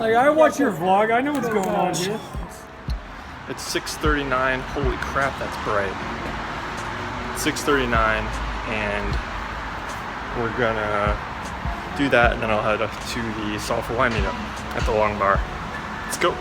Like, I watch your vlog. I know what's going on here. It's 6:39. Holy crap, that's bright. 6:39, and we're gonna do that, and then I'll head up to the S4Y Meetup at the Long Bar. Let's go.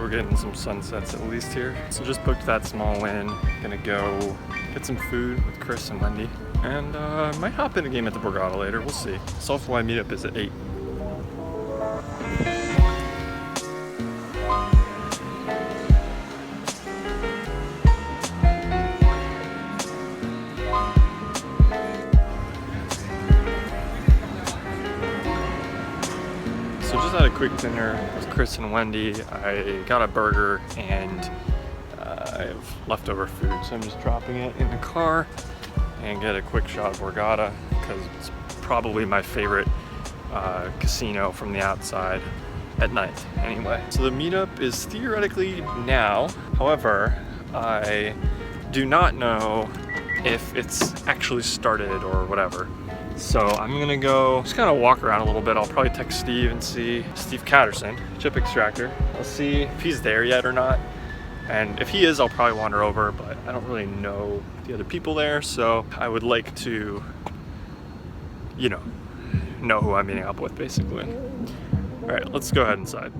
We're getting some sunsets at least here. So just booked that small in. Gonna go get some food with Chris and Wendy. And might hop in a game at the Borgata later, we'll see. S4Y Meetup is at 8. So just had a quick dinner with Chris and Wendy. I got a burger and I have leftover food, so I'm just dropping it in the car and get a quick shot of Borgata because it's probably my favorite casino from the outside at night anyway. So the meetup is theoretically now, however, I do not know if it's actually started or whatever. So I'm gonna go just kind of walk around a little bit. I'll probably text Steve and see Steve Catterson, ChipXtractor. I'll see if he's there yet or not. And if he is, I'll probably wander over, but I don't really know the other people there. So I would like to, you know who I'm meeting up with basically. All right, let's go ahead inside.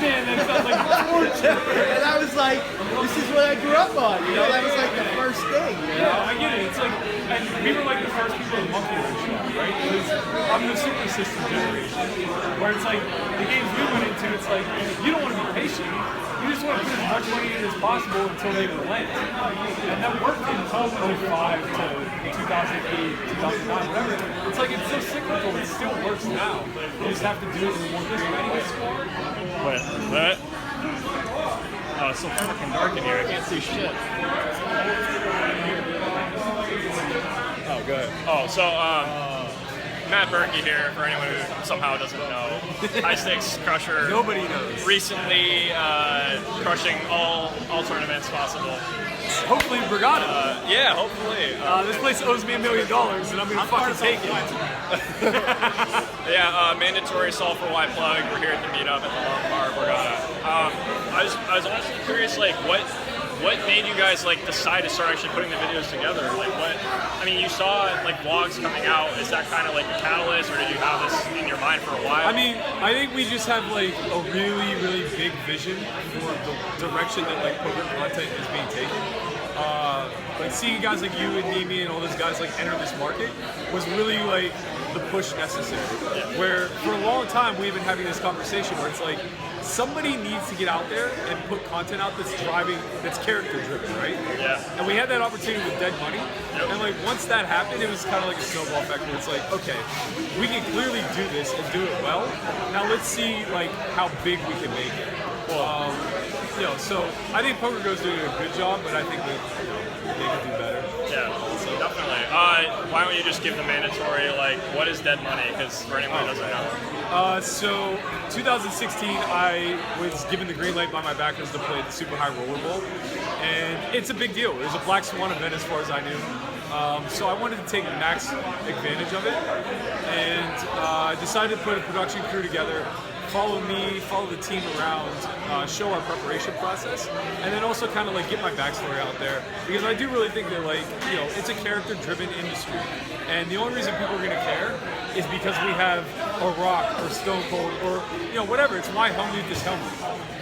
Man, that sounds like torture. And I was like, this is what I grew up on, you know? That was like the first thing, you know? Yeah, I get it. It's like, and we were like the first people in Monkey Show, right? Because I'm the Super System generation, where it's like, the games we went into, it's like, you don't want to be patient. You just want to put as much money in as possible until they relent. And that worked in 2005 to 2008, 2009, whatever. It's like, it's so cyclical, it still works now. You just have to do it in a more creative way. Wait, what? Oh, it's so fucking dark in here, I can't see shit. Oh, good. Oh, so, Matt Berkey here, for anyone who somehow doesn't know. High Stakes Crusher. Nobody knows. Recently crushing all tournaments possible. Hopefully Borgata. Yeah, hopefully. This place owes me $1 million and I'm gonna fucking take it. Yeah, mandatory S4Y plug. We're here at the meetup at the Long Bar, Borgata. I was honestly curious, like, what made you guys like decide to start actually putting the videos together? Like, what? I mean, you saw like vlogs coming out. Is that kind of like the catalyst, or did you have this in your mind for a while? I mean, I think we just have like a really, really big vision for the direction that like poker content is being taken. Like seeing guys like you and Nimi and all those guys like enter this market was really like the push necessary. Yeah. Where for a long time we've been having this conversation where it's like somebody needs to get out there and put content out that's driving, that's character driven, right? Yeah. And we had that opportunity with Dead Money. Yep. And like once that happened, it was kind of like a snowball effect where it's like, okay, we can clearly do this and do it well. Now let's see like how big we can make it. You know, so I think Poker Go's doing a good job, but I think that they can do better. Yeah, so definitely. Why don't you just give the mandatory, like, what is Dead Money? Because for anyone who doesn't know. So 2016, I was given the green light by my backers to play the Super High Roller Bowl, and it's a big deal. It was a Black Swan event as far as I knew. So I wanted to take max advantage of it, and I decided to put a production crew together, follow me, follow the team around, show our preparation process, and then also kind of like get my backstory out there, because I do really think that, like, you know, it's a character-driven industry, and the only reason people are going to care is because we have a Rock or Stone Cold or, you know, whatever. It's why Helmut is Helmut,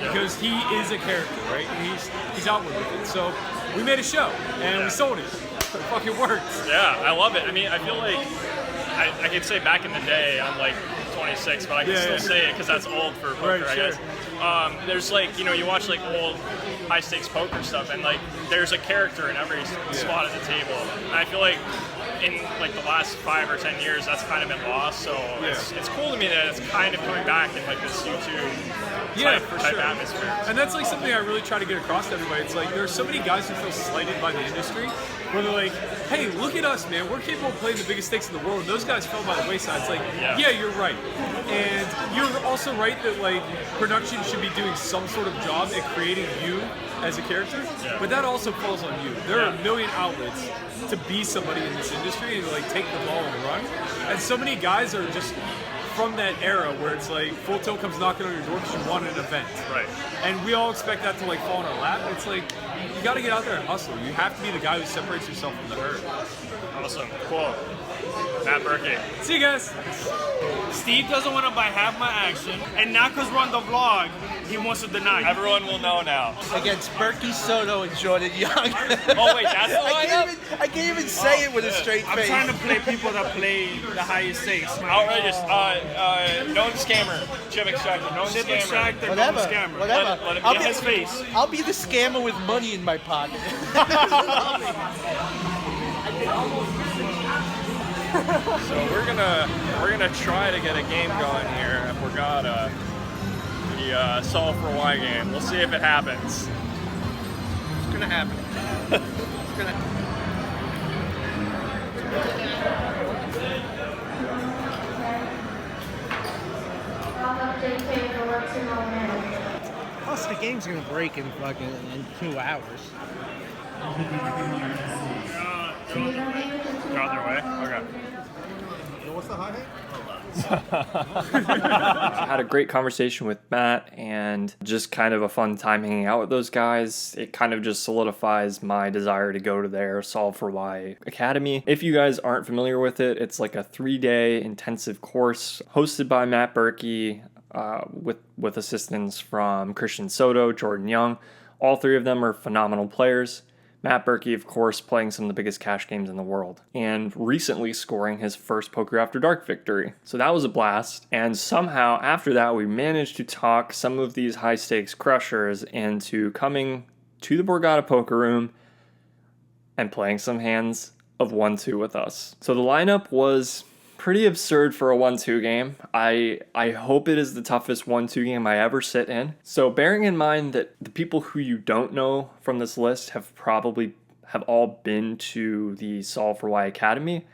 because he is a character, right? And he's outward with it. So we made a show and we sold it. It fucking worked. Yeah, I love it. I mean, I feel like I could say back in the day, I'm like 26, but I can still say it because that's old for poker, Right, I sure. guess. There's like, you know, you watch like old high stakes poker stuff, and like there's a character in every spot at the table. And I feel like in like the last 5 or 10 years, that's kind of been lost. So it's cool to me that it's kind of coming back in like this YouTube type atmosphere. And that's like something I really try to get across to everybody. It's like there are so many guys who feel slighted by the industry, where they're like, hey, look at us, man. We're capable of playing the biggest stakes in the world. And those guys fell by the wayside. It's like, yeah, you're right. And you're also right that like production should be doing some sort of job at creating you as a character, but that also falls on you. There are a million outlets to be somebody in this industry and like take the ball and run. And so many guys are just from that era where it's like Full Tilt comes knocking on your door because you won an event. Right. And we all expect that to like fall in our lap. It's like, you got to get out there and hustle. You have to be the guy who separates yourself from the herd. Awesome. Cool. Matt Berkey. See you guys. Steve doesn't want to buy half my action, and not because we're on the vlog, he wants to deny. Everyone will know now. Against Berkey, Soto, and Jordan Young. Oh wait, that's the lineup? I can't even say it with a straight I'm face. trying to play people that play the highest stakes. Outrageous. Known scammer. ChipXtractor. Known scammer. ChipXtractor, Whatever. no scammer. Whatever. Let him I'll get be his face. I'll be the scammer with money in my pocket. So we're gonna try to get a game going here at Borgata. The S4Y game. We'll see if it happens. It's gonna happen. It's gonna. Plus, the game's gonna break in fucking in 2 hours. You're on their way? Okay. What's the high? I had a great conversation with Matt and just kind of a fun time hanging out with those guys. It kind of just solidifies my desire to go to their S4Y Academy. If you guys aren't familiar with it, it's like a 3-day intensive course hosted by Matt Berkey with assistance from Christian Soto, Jordan Young. All 3 of them are phenomenal players. Matt Berkey, of course, playing some of the biggest cash games in the world, and recently scoring his first Poker After Dark victory. So that was a blast, and somehow after that we managed to talk some of these high-stakes crushers into coming to the Borgata poker room and playing some hands of 1-2 with us. So the lineup was pretty absurd for a 1-2 game. I hope it is the toughest 1-2 game I ever sit in. So bearing in mind that the people who you don't know from this list have all been to the S4Y Academy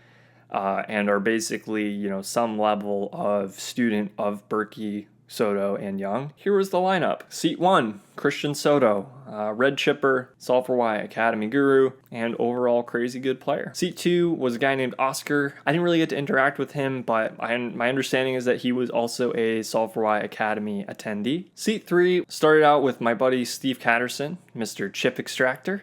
and are basically, you know, some level of student of Berkey, Soto, and Young. Here was the lineup. Seat 1, Christian Soto, red chipper, S4Y Academy guru, and overall crazy good player. Seat 2 was a guy named Oscar. I didn't really get to interact with him, but my understanding is that he was also a S4Y Academy attendee. Seat 3 started out with my buddy Steve Catterson, Mr. ChipXtractor.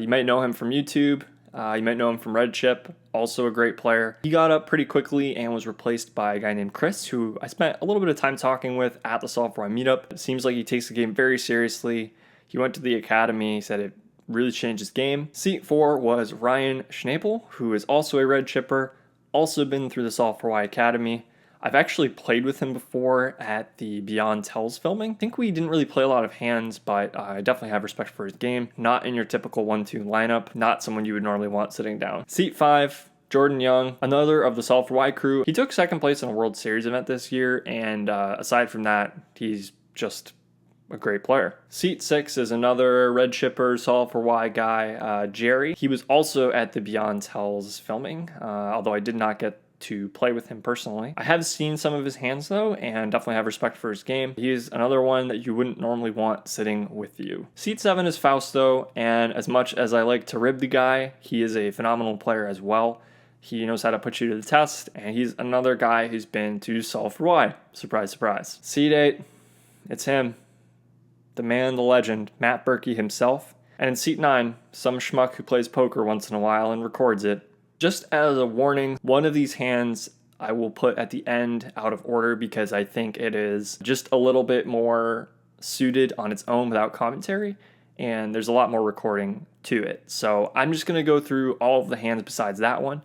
You might know him from YouTube. You might know him from Red Chip, also a great player. He got up pretty quickly and was replaced by a guy named Chris, who I spent a little bit of time talking with at the S4Y Meetup. It seems like he takes the game very seriously. He went to the academy, said it really changed his game. Seat 4 was Ryan Schnapel, who is also a Red Chipper, also been through the S4Y Academy. I've actually played with him before at the Beyond Tells filming. I think we didn't really play a lot of hands, but I definitely have respect for his game. Not in your typical 1-2 lineup, not someone you would normally want sitting down. Seat 5, Jordan Young, another of the S4Y Crew. He took second place in a World Series event this year, and aside from that, he's just a great player. Seat 6 is another Red Chipper, S4Y guy, Jerry. He was also at the Beyond Tells filming, although I did not get to play with him personally. I have seen some of his hands though, and definitely have respect for his game. He's another one that you wouldn't normally want sitting with you. Seat 7 is Fausto, and as much as I like to rib the guy, he is a phenomenal player as well. He knows how to put you to the test, and he's another guy who's been to S4Y. Surprise, surprise. Seat 8, it's him. The man, the legend, Matt Berkey himself. And in seat 9, some schmuck who plays poker once in a while and records it. Just as a warning, one of these hands I will put at the end out of order because I think it is just a little bit more suited on its own without commentary, and there's a lot more recording to it. So I'm just going to go through all of the hands besides that one,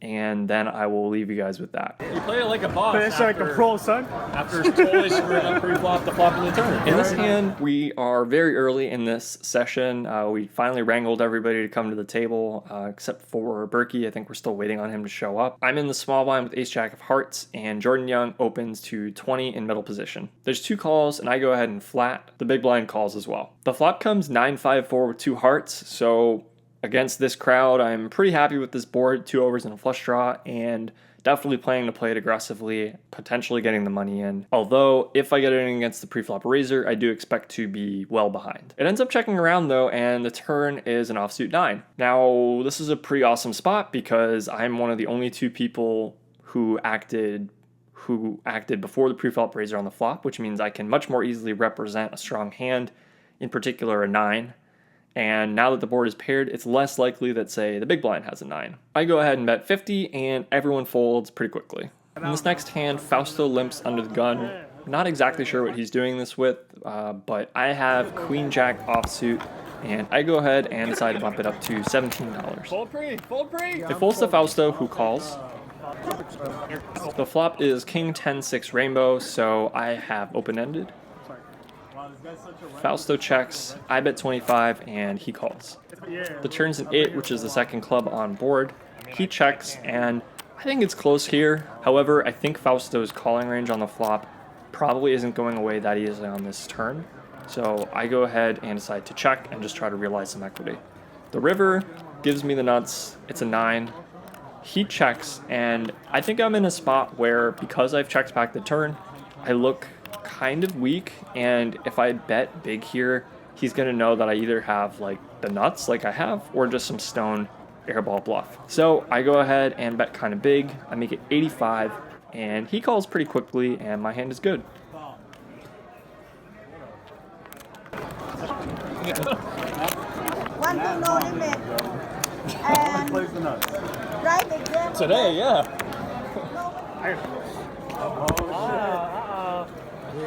and then I will leave you guys with that. You play it like a boss. It's like a pro, son. After totally screwing up pre-flop, the flop, and the turn. In this hand, we are very early in this session. We finally wrangled everybody to come to the table, except for Berkey. I think we're still waiting on him to show up. I'm in the small blind with ace-jack of hearts, and Jordan Young opens to 20 in middle position. There's 2 calls, and I go ahead and flat. The big blind calls as well. The flop comes 9-5-4 with 2 hearts, so against this crowd, I'm pretty happy with this board, 2 overs and a flush draw, and definitely planning to play it aggressively, potentially getting the money in. Although, if I get it in against the pre-flop raiser, I do expect to be well behind. It ends up checking around though, and the turn is an offsuit 9. Now, this is a pretty awesome spot because I'm one of the only 2 people who acted before the pre-flop raiser on the flop, which means I can much more easily represent a strong hand, in particular a 9. And now that the board is paired, it's less likely that, say, the big blind has a 9. I go ahead and bet 50, and everyone folds pretty quickly. In this next hand, Fausto limps under the gun. Not exactly sure what he's doing this with, but I have queen-jack offsuit, and I go ahead and decide to bump it up to $17. Fold pre, fold pre. It folds to Fausto, who calls. The flop is king 10-6 rainbow, so I have open-ended. Fausto checks, I bet 25, and he calls. The turn's an 8, which is the second club on board. He checks, and I think it's close here. However, I think Fausto's calling range on the flop probably isn't going away that easily on this turn. So I go ahead and decide to check and just try to realize some equity. The river gives me the nuts. It's a 9. He checks, and I think I'm in a spot where, because I've checked back the turn, I look kind of weak, and if I bet big here, he's gonna know that I either have like the nuts like I have, or just some stone airball bluff. So I go ahead and bet kind of big. I make it 85, and he calls pretty quickly, and my hand is good. One to no limit. And right exam. Today, yeah.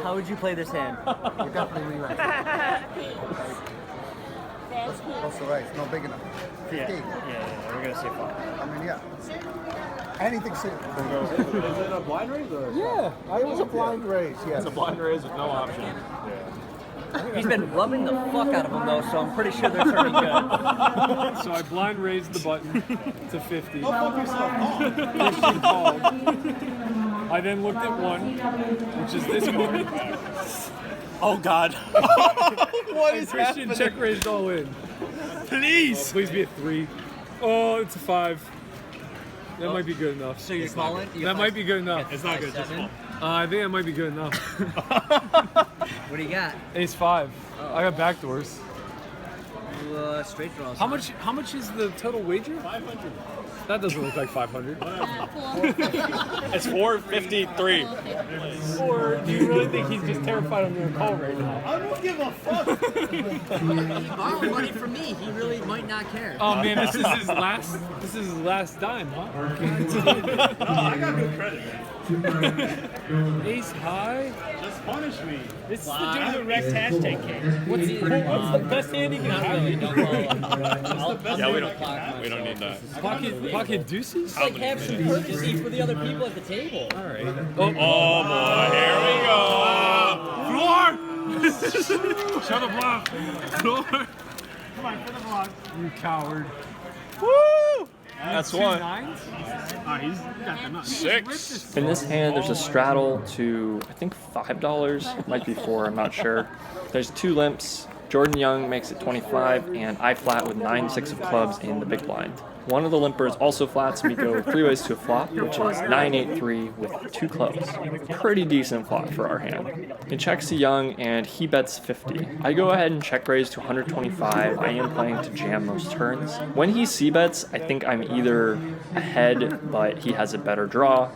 How would you play this hand? We're definitely rewriting. Also right, it's not big enough. 15. Yeah, we're gonna say 5. I mean, yeah. Anything simple. Is it a blind raise or? Yeah, it was a blind raise, yes. It's a blind raise with no option. He's been rubbing the fuck out of them though, so I'm pretty sure they're turning good. So I blind raised the button to 50. Oh, fuck yourself. Christian called. I then looked at 1, which is this card. Oh God. What is Christian happening? Check raised all in. Please. Oh, please be a 3. Oh, it's a 5. That might be good enough. So you're calling? That might be good enough. It's not good. Just call. I think that might be good enough. What do you got? Ace 5. I got backdoors. Straight draws. How much is the total wager? 500. That doesn't look like 500. It's 453. Or do you really think he's just terrified I'm going to call right now? I don't give a fuck. He borrowed money from me. He really might not care. Oh man, this is his last dime, huh? I got good credit, man. Ace high? Just punish me. This is the dude who wrecked hashtag cake. What's the best hand he can have? Yeah, we don't need that. Pocket deuces? Like have some courtesy for the other people at the table. All right. Oh boy, here we go. Floor. Shut up, bluff. Floor. Come on, for the vlog. You coward. Woo! That's one. He's got the nuts. 6. In this hand, there's a straddle to, I think, $5. It might be 4, I'm not sure. There's 2 limps. Jordan Young makes it 25, and I flat with 9-6 of clubs in the big blind. One of the limpers also flats, and we go 3 ways to a flop, which is 9-8-3 with 2 clubs. Pretty decent flop for our hand. It checks to Young, and he bets 50. I go ahead and check raise to 125. I am planning to jam most turns. When he c-bets, I think I'm either ahead, but he has a better draw,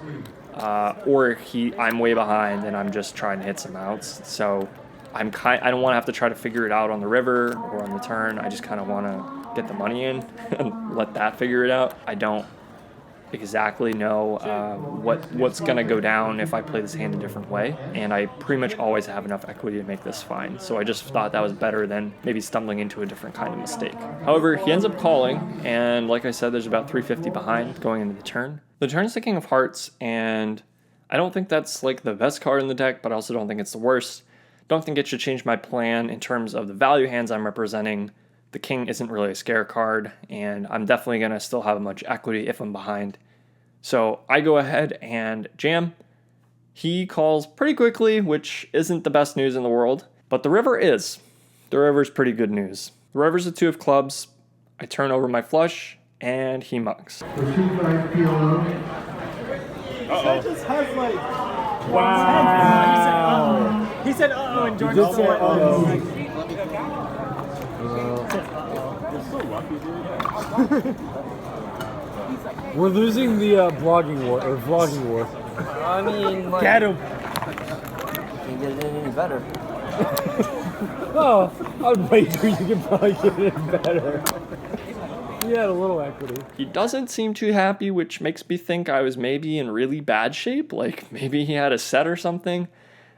or I'm way behind and I'm just trying to hit some outs. So I don't want to have to try to figure it out on the river or on the turn. I just kind of want to get the money in and let that figure it out. I don't exactly know what's gonna go down if I play this hand a different way, and I pretty much always have enough equity to make this fine. So I just thought that was better than maybe stumbling into a different kind of mistake. However, he ends up calling, and like I said, there's about 350 behind going into the turn. The turn is the King of Hearts, and I don't think that's like the best card in the deck, but I also don't think it's the worst. Don't think it should change my plan in terms of the value hands I'm representing. The king isn't really a scare card, and I'm definitely going to still have much equity if I'm behind. So I go ahead and jam. He calls pretty quickly, which isn't the best news in the world, but the river is. The river's pretty good news. The river's a 2 of clubs. I turn over my flush, and he mugs. That just has like. Wow. He said, uh-oh, and Jordan said, uh-oh. We're losing the vlogging war. I mean, like, Get him. can't get it any better. Oh, I'd wager you can probably get it better. He had a little equity. He doesn't seem too happy, which makes me think I was maybe in really bad shape. Like maybe he had a set or something.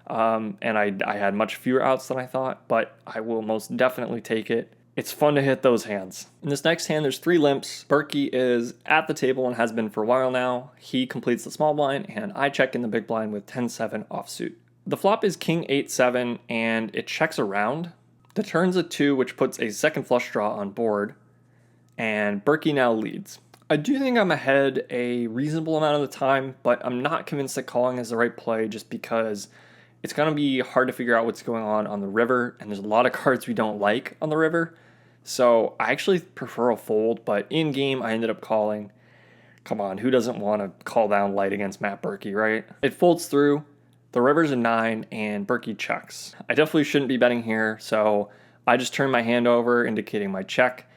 And I had much fewer outs than I thought, but I will most definitely take it. It's fun to hit those hands. In this next hand, there's 3 limps. Berkey is at the table and has been for a while now. He completes the small blind, and I check in the big blind with 10-7 offsuit. The flop is King 8-7, and it checks around. The turn's a 2, which puts a second flush draw on board, and Berkey now leads. I do think I'm ahead a reasonable amount of the time, but I'm not convinced that calling is the right play just because it's going to be hard to figure out what's going on the river, and there's a lot of cards we don't like on the river. So I actually prefer a fold, but in game I ended up calling. Come on, who doesn't want to call down light against Matt Berkey, right? It folds through, the river's a 9, and Berkey checks. I definitely shouldn't be betting here, so I just turn my hand over, indicating my check,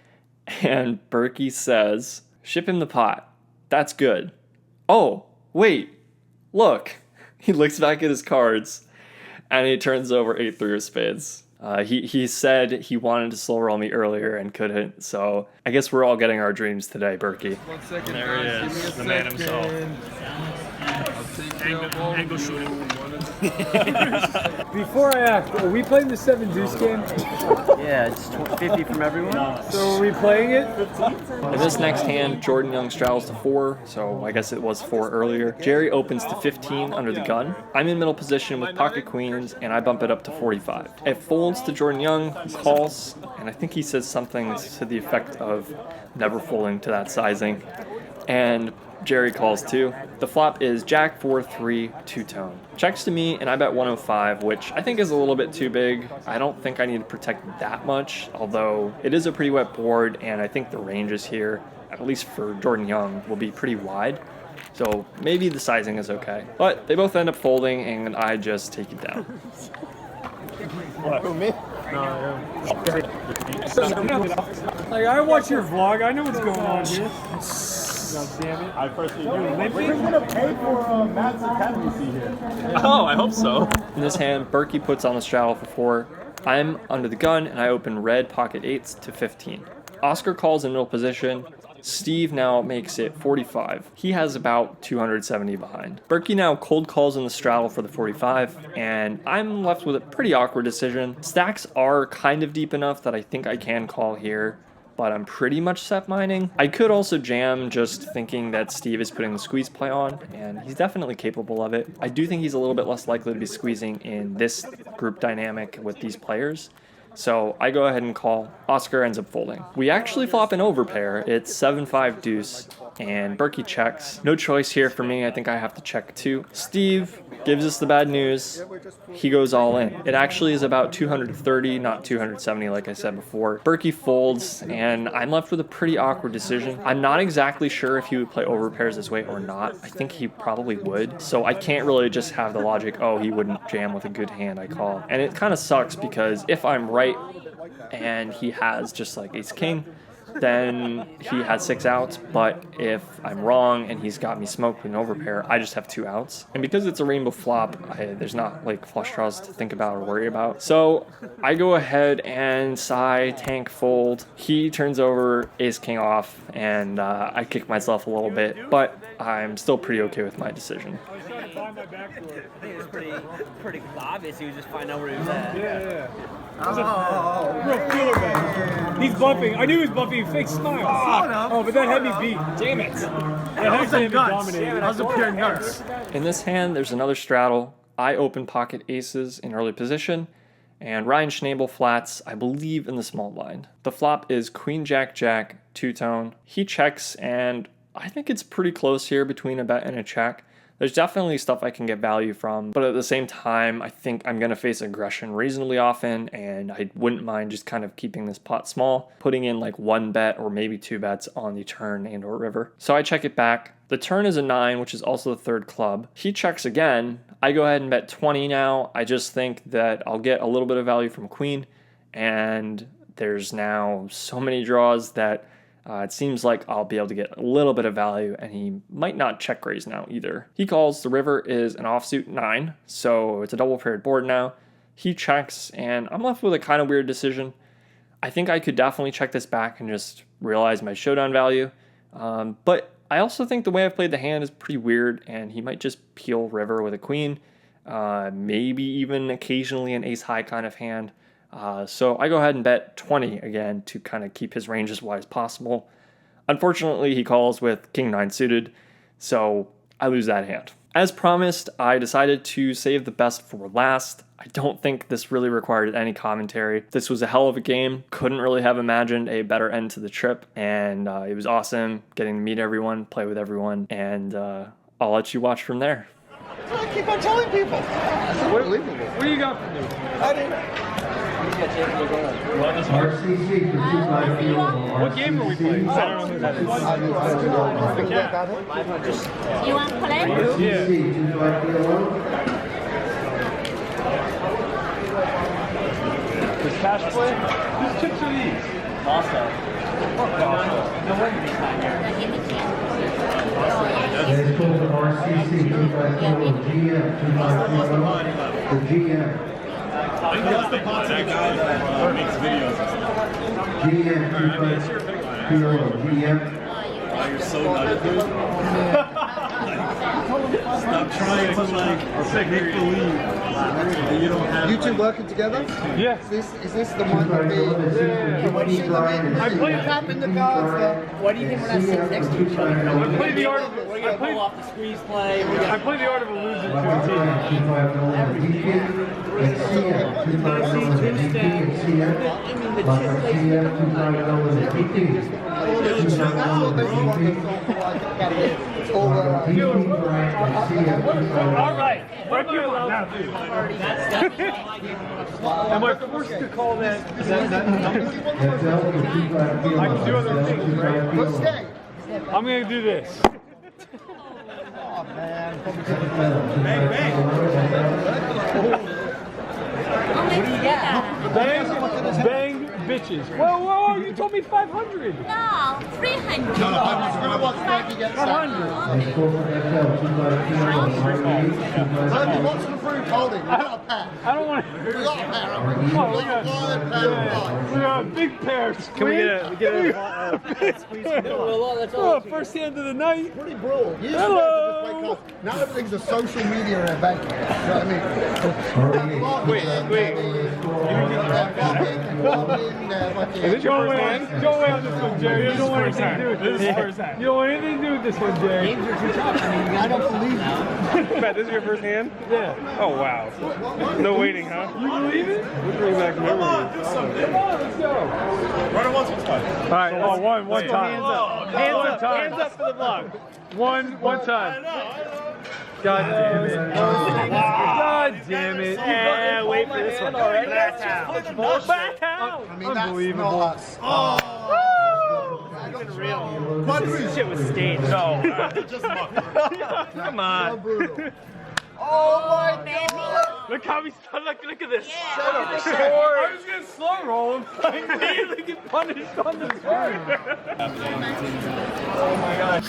and Berkey says, ship him the pot. That's good. Oh, wait, look. He looks back at his cards, and he turns over 8-3 of spades. He said he wanted to slow roll me earlier and couldn't, so I guess we're all getting our dreams today, Berkey. 1 second. There he is, the man himself. Angle shooting. Before I act, are we playing the 7 deuce game? Yeah, it's 50 from everyone. So are we playing it? In this next hand, Jordan Young straddles to 4, so I guess it was 4 earlier. Jerry opens to 15 under the gun. I'm in middle position with pocket queens, and I bump it up to 45. It folds to Jordan Young, who calls, and I think he says something to the effect of never folding to that sizing. And Jerry calls too. The flop is Jack 4-3 two-tone. Checks to me, and I bet 105, which I think is a little bit too big. I don't think I need to protect that much, although it is a pretty wet board, and I think the ranges here, at least for Jordan Young, will be pretty wide. So maybe the sizing is okay. But they both end up folding, and I just take it down. What? Who, me? Like, I watch your vlog. I know what's going on here. God damn it. I personally do. We're gonna pay for Matt's academy seat here. Oh, I hope so. In this hand, Berkey puts on the straddle for 4. I'm under the gun, and I open red pocket 8s to 15. Oscar calls in middle position. Steve now makes it 45. He has about 270 behind. Berkey now cold calls in the straddle for the 45, and I'm left with a pretty awkward decision. Stacks are kind of deep enough that I think I can call here, but I'm pretty much set mining. I could also jam, just thinking that Steve is putting the squeeze play on, and he's definitely capable of it. I do think he's a little bit less likely to be squeezing in this group dynamic with these players. So I go ahead and call. Oscar ends up folding. We actually flop an overpair. It's 7-5 deuce. and Berkey checks. No choice here for me. I think I have to check too. Steve gives us the bad news. He goes all in. It actually is about 230, not 270 like I said before. Berkey folds, and I'm left with a pretty awkward decision. I'm not exactly sure if he would play overpairs this way or not. I think he probably would. So I can't really just have the logic, oh, he wouldn't jam with a good hand I call. And it kind of sucks because if I'm right and he has just like ace king, then he has 6 outs, but if I'm wrong and he's got me smoked with an overpair, I just have 2 outs. And because it's a rainbow flop, there's not like flush draws to think about or worry about. So I go ahead and sigh, tank, fold. He turns over ace king off, and I kick myself a little bit, but I'm still pretty okay with my decision. I was trying to find my backdoor. I think it was pretty obvious. He was just finding out where he was at. Yeah. Real feeler man. He's bluffing. I knew he was bluffing. Fake smile. Oh, but that had me beat. Damn it. That was a nuts. That was a pure nuts. In this hand, there's another straddle. I open pocket aces in early position, and Ryan Schnabel flats, I believe, in the small blind. The flop is queen, jack, jack, two-tone. He checks, and I think it's pretty close here between a bet and a check. There's definitely stuff I can get value from, but at the same time, I think I'm going to face aggression reasonably often, and I wouldn't mind just kind of keeping this pot small, putting in like 1 bet or maybe 2 bets on the turn and or river. So I check it back. The turn is a 9, which is also the 3rd club. He checks again. I go ahead and bet 20 now. I just think that I'll get a little bit of value from queen, and there's now so many draws that it seems like I'll be able to get a little bit of value, and he might not check raise now either. He calls. The river is an offsuit 9, so it's a double paired board now. He checks, and I'm left with a kind of weird decision. I think I could definitely check this back and just realize my showdown value, but I also think the way I've played the hand is pretty weird, and he might just peel river with a queen, maybe even occasionally an ace high kind of hand. So I go ahead and bet 20 again to kind of keep his range as wide as possible. Unfortunately, he calls with king 9 suited, so I lose that hand. As promised, I decided to save the best for last. I don't think this really required any commentary. This was a hell of a game. Couldn't really have imagined a better end to the trip, and it was awesome getting to meet everyone, play with everyone, and I'll let you watch from there. I keep on telling people. It's unbelievable. What do you got for me? I didn't. What game are we playing? I don't know who that is. You want to play? Yeah. Does Cash play? Whose chips are these? Fausto. No wonder he's not here. Give me chance. Let's go to RCC 250 GM 250. The GM. I think that's that guy that makes videos and stuff. GM 250 GM. Oh, you're so nutty, dude. Stop trying to like make believe that you don't have. You two working together? Yeah. Is this the one that I played tap in the cards? Why do you think we're not sitting next to each other? I played the art of We're going to pull off the squeeze play. I played the art of a loser to a team. All right. What you now, dude? Am I forced to call that? I can do other things, right? Let's stay. I'm going to do this. Oh, man. Bang, bang. What do you got? Bang, bitches. Whoa, whoa, you told me 500. No, 300. We're gonna watch Frankie get Let's go for Frankie wants to prove holding. We got a pair. I don't want to. We got a pair. Oh, we got, One pair. we got a big pair. Can we get a squeeze? Oh, first hand of the night. Pretty broad. Hello. Now everything's a social media event. You know what I mean? Wait. Is this your first hand? Don't wait on this one, Jerry. You don't want anything to do with this. You don't want anything to do with this one, Jerry. Games are too tough. I mean, I don't believe you. Matt, this is your first hand? Yeah. Oh, wow. No waiting, huh? You believe it? We'll bring back memories. Come on, do something. Come on, let's go. Run it once or twice. All right, oh, one time. Hands up for the vlog. One time. God damn it. God damn it. Yeah, wait for this one. Back out. Back out. Unbelievable. This shit was staged. No. Come on. Oh my God! Look how we start. Look at this. I was gonna slow roll him. I immediately get punished on the turn. Oh my god.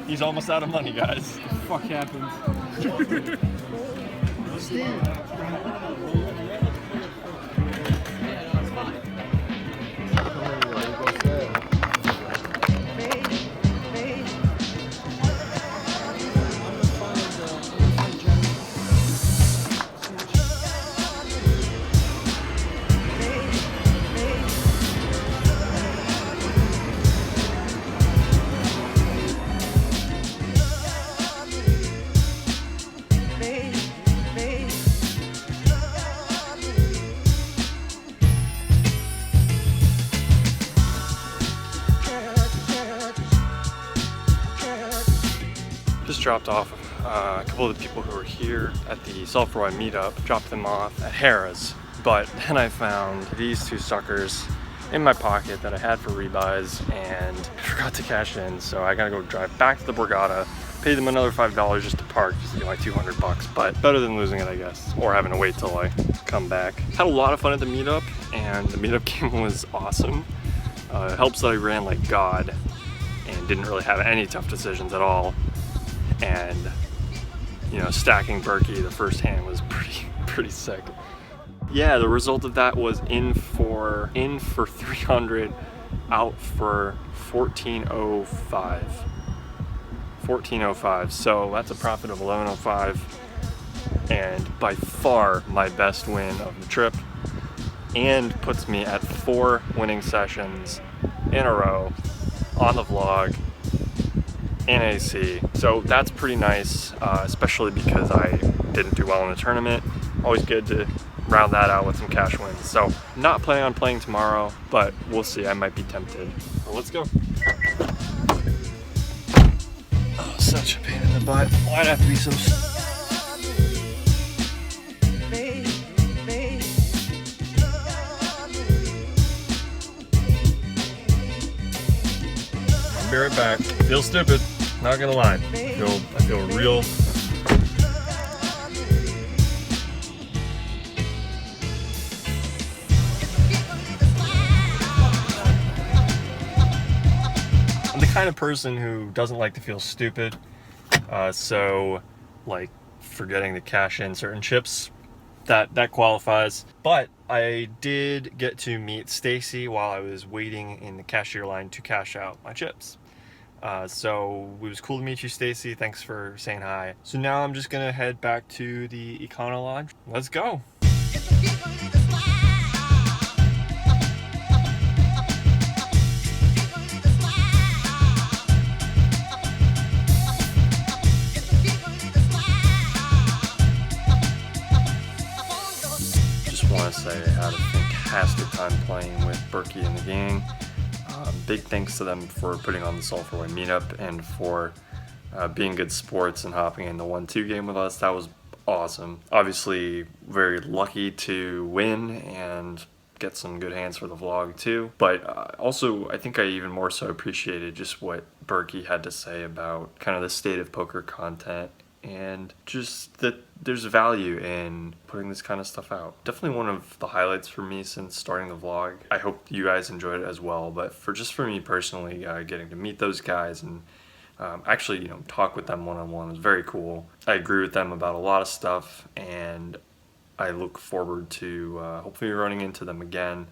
He's almost out of money, guys. What the fuck happened? Just dropped off a couple of the people who were here at the S4Y Meetup, dropped them off at Harrah's, but then I found these two suckers in my pocket that I had for rebuys and forgot to cash in, so I gotta go drive back to the Borgata, pay them another $5 just to park, just to get like 200 bucks, but better than losing it, I guess, or having to wait till I come back. Had a lot of fun at the meetup, and the meetup game was awesome. It helps that I ran like God and didn't really have any tough decisions at all. And you know, stacking Berkey the first hand was pretty sick. Yeah, the result of that was in for 300, out for 1405. 1405. So that's a profit of 1105, and by far my best win of the trip, and puts me at 4 winning sessions in a row on the vlog in AC. So that's pretty nice, especially because I didn't do well in the tournament. Always good to round that out with some cash wins. So not planning on playing tomorrow, but we'll see. I might be tempted. Well, let's go. Oh, such a pain in the butt. Why'd I have to be so... I'll be right back. Feel stupid. Not gonna lie. I feel real. I'm the kind of person who doesn't like to feel stupid. So like forgetting to cash in certain chips, that qualifies. But I did get to meet Stacy while I was waiting in the cashier line to cash out my chips. So it was cool to meet you, Stacy. Thanks for saying hi. So now I'm just gonna head back to the EconoLodge. Let's go. Just want to say I had a fantastic time playing with Berkey and the gang. Big thanks to them for putting on the S4Y Meetup and for being good sports and hopping in the 1-2 game with us. That was awesome. Obviously very lucky to win and get some good hands for the vlog too. But also I think I even more so appreciated just what Berkey had to say about kind of the state of poker content, and just that there's value in putting this kind of stuff out. Definitely one of the highlights for me since starting the vlog. I hope you guys enjoyed it as well, but for me personally, getting to meet those guys and actually, you know, talk with them one-on-one was very cool. I agree with them about a lot of stuff, and I look forward to hopefully running into them again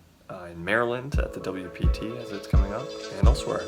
in Maryland at the WPT as it's coming up, and elsewhere.